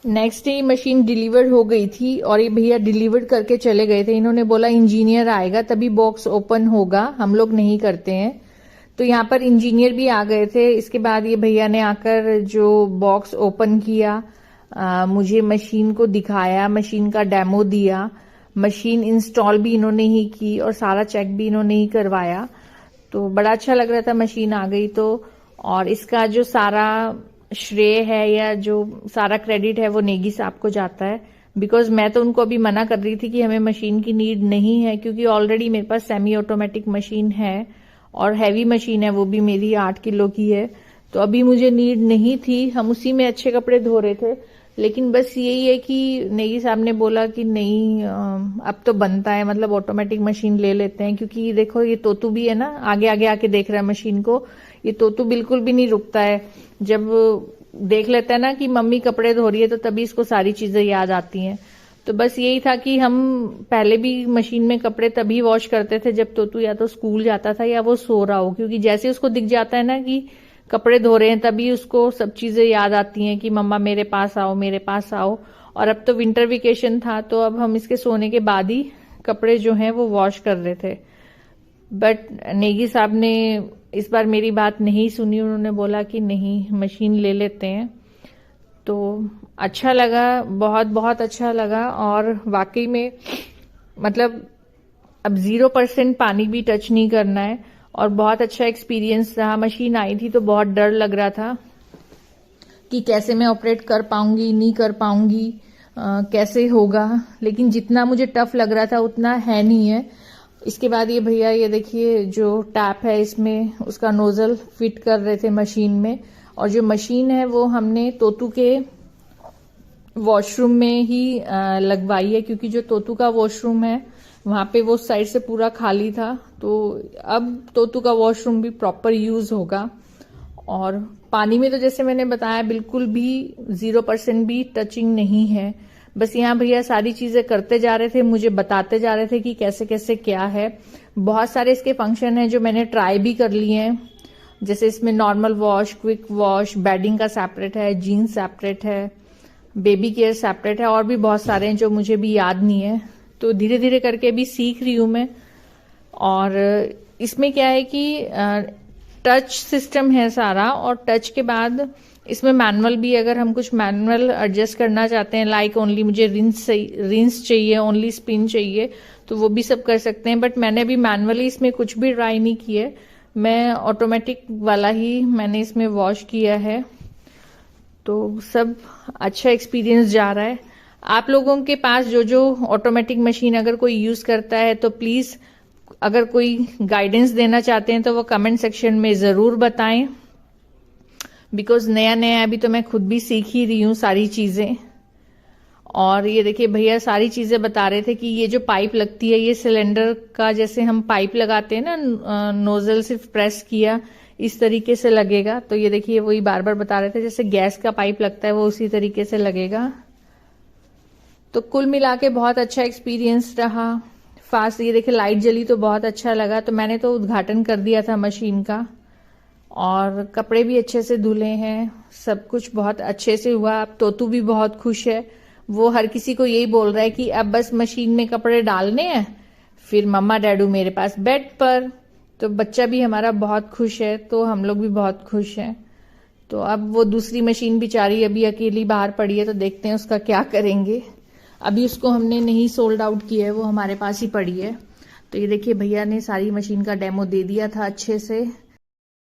Next day machine deliver हो गई थी और ये भैया डिलीवर करके चले गए थे। इन्होंने बोला इंजीनियर आएगा तभी बॉक्स ओपन होगा, हम लोग नहीं करते हैं। तो यहाँ पर इंजीनियर भी आ गए थे। इसके बाद ये भैया ने आकर जो बॉक्स ओपन किया, मुझे मशीन को दिखाया, मशीन का डेमो दिया, मशीन इंस्टॉल भी इन्होंने ही की और सारा चेक भी इन्होंने ही करवाया। तो बड़ा अच्छा लग रहा था मशीन आ गई तो। और इसका जो सारा श्रेय है या जो सारा क्रेडिट है वो नेगी साहब को जाता है, बिकॉज मैं तो उनको अभी मना कर रही थी कि हमें मशीन की नीड नहीं है, क्योंकि ऑलरेडी मेरे पास सेमी ऑटोमेटिक मशीन है और हैवी मशीन है, वो भी मेरी 8 किलो की है। तो अभी मुझे नीड नहीं थी, हम उसी में अच्छे कपड़े धो रहे थे। लेकिन बस यही है कि नेगी साहब ने बोला कि नहीं अब तो बनता है, मतलब ऑटोमेटिक मशीन ले लेते हैं। क्योंकि देखो ये तोतू भी है ना, आगे आगे आके देख रहा है मशीन को। ये तोतू बिल्कुल भी नहीं रुकता है, जब देख लेता है ना कि मम्मी कपड़े धो रही है तो तभी इसको सारी चीजें याद आती हैं। तो बस यही था कि हम पहले भी मशीन में कपड़े तभी वॉश करते थे जब तोतू या तो स्कूल जाता था या वो सो रहा हो, क्योंकि जैसे उसको दिख जाता है ना कि कपड़े धो रहे हैं तभी उसको सब चीजें याद आती हैं कि मम्मा मेरे पास आओ, मेरे पास आओ। और अब तो विंटर वेकेशन था तो अब हम इसके सोने के बाद ही कपड़े जो हैं वो वॉश कर रहे थे। बट नेगी साहब ने इस बार मेरी बात नहीं सुनी, उन्होंने बोला कि नहीं मशीन ले लेते हैं। तो अच्छा लगा, बहुत बहुत अच्छा लगा। और वाकई में मतलब अब 0% पानी भी टच नहीं करना है और बहुत अच्छा एक्सपीरियंस रहा। मशीन आई थी तो बहुत डर लग रहा था कि कैसे मैं ऑपरेट कर पाऊंगी, नहीं कर पाऊंगी, कैसे होगा। लेकिन जितना मुझे टफ लग रहा था उतना है नहीं है। इसके बाद ये भैया ये देखिए जो टैप है इसमें उसका नोजल फिट कर रहे थे मशीन में। और जो मशीन है वो हमने तोतू के वॉशरूम में ही लगवाई है, क्योंकि जो तोतू का वॉशरूम है वहां पे वो साइड से पूरा खाली था। तो अब तोतू का वॉशरूम भी प्रॉपर यूज होगा। और पानी में तो जैसे मैंने बताया बिल्कुल भी 0% भी टचिंग नहीं है। बस यहाँ भैया सारी चीजें करते जा रहे थे, मुझे बताते जा रहे थे कि कैसे कैसे क्या है। बहुत सारे इसके फंक्शन हैं जो मैंने ट्राई भी कर लिए हैं, जैसे इसमें normal wash, quick wash, bedding का सेपरेट है, जीन्स सेपरेट है, बेबी केयर सेपरेट है, और भी बहुत सारे हैं जो मुझे भी याद नहीं है। तो धीरे धीरे करके भी सीख रही हूं मैं। और इसमें क्या है कि टच सिस्टम है सारा, और टच के बाद इसमें मैनुअल भी, अगर हम कुछ मैनुअल एडजस्ट करना चाहते हैं, लाइक ओनली मुझे रिंस चाहिए, ओनली स्पिन चाहिए, तो वो भी सब कर सकते हैं। बट मैंने अभी मैनुअली इसमें कुछ भी ट्राई नहीं किया, मैं ऑटोमेटिक वाला ही मैंने इसमें वॉश किया है। तो सब अच्छा एक्सपीरियंस जा रहा है। आप लोगों के पास जो जो ऑटोमेटिक मशीन अगर कोई यूज करता है तो प्लीज अगर कोई गाइडेंस देना चाहते हैं तो वो कमेंट सेक्शन में जरूर बताएं, बिकॉज नया नया अभी तो मैं खुद भी सीख ही रही हूँ सारी चीजें। और ये देखिए भैया सारी चीजें बता रहे थे कि ये जो पाइप लगती है ये सिलेंडर का, जैसे हम पाइप लगाते हैं ना, नोजल सिर्फ प्रेस किया इस तरीके से लगेगा। तो ये देखिए वही बार बार बता रहे थे जैसे गैस का पाइप लगता है वो उसी तरीके से लगेगा। तो कुल मिला के बहुत अच्छा एक्सपीरियंस रहा। फास्ट, ये देखिए लाइट जली तो बहुत अच्छा लगा। तो मैंने तो उद्घाटन कर दिया था मशीन का, और कपड़े भी अच्छे से धुले हैं, सब कुछ बहुत अच्छे से हुआ। अब तोतू भी बहुत खुश है, वो हर किसी को यही बोल रहा है कि अब बस मशीन में कपड़े डालने हैं, फिर मम्मा डैडू मेरे पास बेड पर। तो बच्चा भी हमारा बहुत खुश है, तो हम लोग भी बहुत खुश हैं। तो अब वो दूसरी मशीन बेचारी अभी अकेली बाहर पड़ी है, तो देखते हैं उसका क्या करेंगे। अभी उसको हमने नहीं सोल्ड आउट किया है, वो हमारे पास ही पड़ी है। तो ये देखिए भैया ने सारी मशीन का डेमो दे दिया था अच्छे से।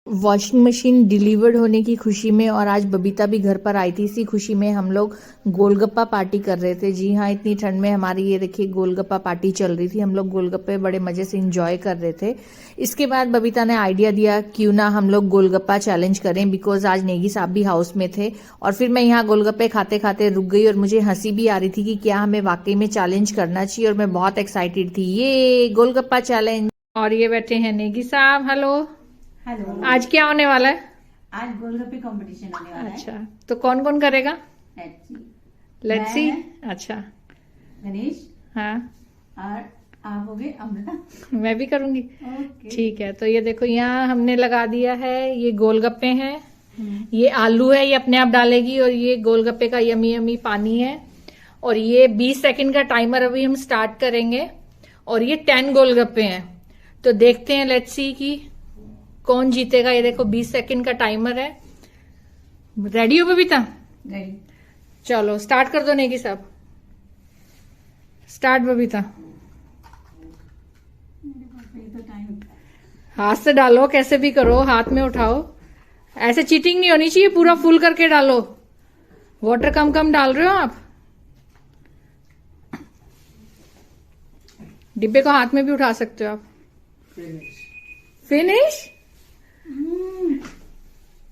वॉशिंग मशीन डिलीवर्ड होने की खुशी में, और आज बबीता भी घर पर आई थी, इसी खुशी में हम लोग गोलगप्पा पार्टी कर रहे थे। जी हाँ, इतनी ठंड में हमारी ये देखिए गोलगप्पा पार्टी चल रही थी। हम लोग गोलगप्पे बड़े मजे से एंजॉय कर रहे थे। इसके बाद बबीता ने आइडिया दिया क्यों ना हम लोग गोलगप्पा चैलेंज करें, बिकॉज आज नेगी साहब भी हाउस में थे। और फिर मैं यहाँ गोलगप्पे खाते खाते रुक गई और मुझे हंसी भी आ रही थी कि क्या हमें वाकई में चैलेंज करना चाहिए, और मैं बहुत एक्साइटेड थी। ये गोलगप्पा चैलेंज। और ये बैठे हैं नेगी साहब। Hello hello. आज क्या होने वाला है? आज गोलगप्पे कंपटीशन होने वाला है। अच्छा, तो कौन कौन करेगा? Let's see. अच्छा, गणेश। हाँ, और आप हो गए अमृता। मैं भी करूंगी। ओके। ठीक है, तो ये देखो यहाँ हमने लगा दिया है, ये गोलगप्पे हैं ये आलू है, ये अपने आप डालेगी, और ये गोलगप्पे का यमी यमी पानी है। और ये 20 सेकंड का टाइमर अभी हम स्टार्ट करेंगे, और ये 10 गोलगप्पे हैं। तो देखते हैं, लेट्स सी कि कौन जीतेगा। ये देखो 20 सेकंड का टाइमर है। रेडी हो बबीता? रेडी। चलो स्टार्ट कर दो नेगी साहब। स्टार्ट बबीता। तो टाइम हाथ से डालो, कैसे भी करो, हाथ में उठाओ। ऐसे चीटिंग नहीं होनी चाहिए, पूरा फुल करके डालो। वाटर कम कम डाल रहे हो आप। डिब्बे को हाथ में भी उठा सकते हो आप। फिनिश।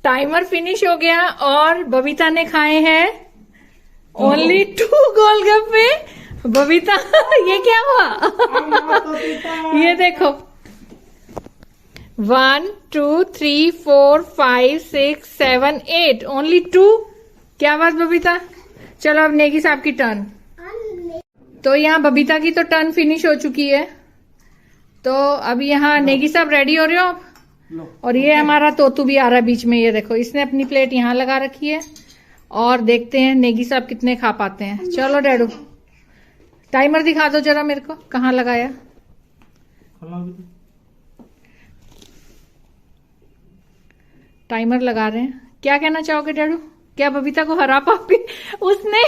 टाइमर फिनिश हो गया, और बबीता ने खाए हैं ओनली 2 गोलगप्पे। बबीता ये क्या हुआ? ये देखो 1 2 3 4 5 6 7 8 ओनली 2। क्या बात बबीता? चलो अब नेगी साहब की टर्न। तो यहाँ बबीता की तो टर्न फिनिश हो चुकी है। तो अब यहाँ नेगी साहब रेडी हो रहे हो आप? और ये हमारा तोतू भी आ रहा है बीच में। ये देखो, इसने अपनी प्लेट यहाँ लगा रखी है, और देखते हैं नेगी साहब कितने खा पाते हैं। चलो डैडू, टाइमर दिखा दो जरा मेरे को, कहाँ लगाया? टाइमर लगा रहे हैं। क्या कहना चाहोगे डैडू? क्या बबीता को हरा पाओगे? उसने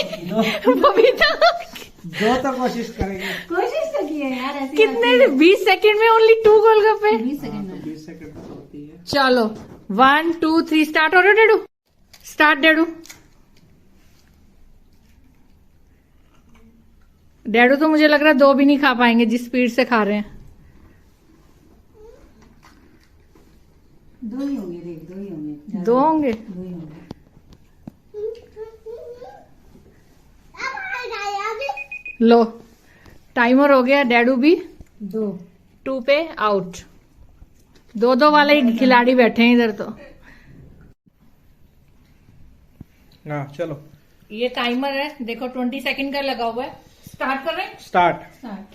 बबीता जो तो कोशिश करेंगे। कोशिश तो की है यार, ऐसी कितने 20 सेकंड में ओनली 2 गोलगप्पे। 20 सेकंड में। 20 सेकंड तो होती है। चलो 1 2 3 स्टार्ट हो रहे हो डैडू? स्टार्ट डैडू। डैडू तो मुझे लग रहा है 2 भी नहीं खा पाएंगे, जिस स्पीड से खा रहे हैं। 2 ही होंगे, देख 2 ही होंगे। 2 होंगे। 2 ही होंगे। लो टाइमर हो गया। डैडू भी 2 पे आउट। 2-2 वाले ही खिलाड़ी बैठे हैं इधर तो। हाँ चलो ये टाइमर है, देखो 20 सेकंड का लगा हुआ है। स्टार्ट कर रहे हैं। Start. Start.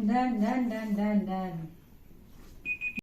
Done done done done done.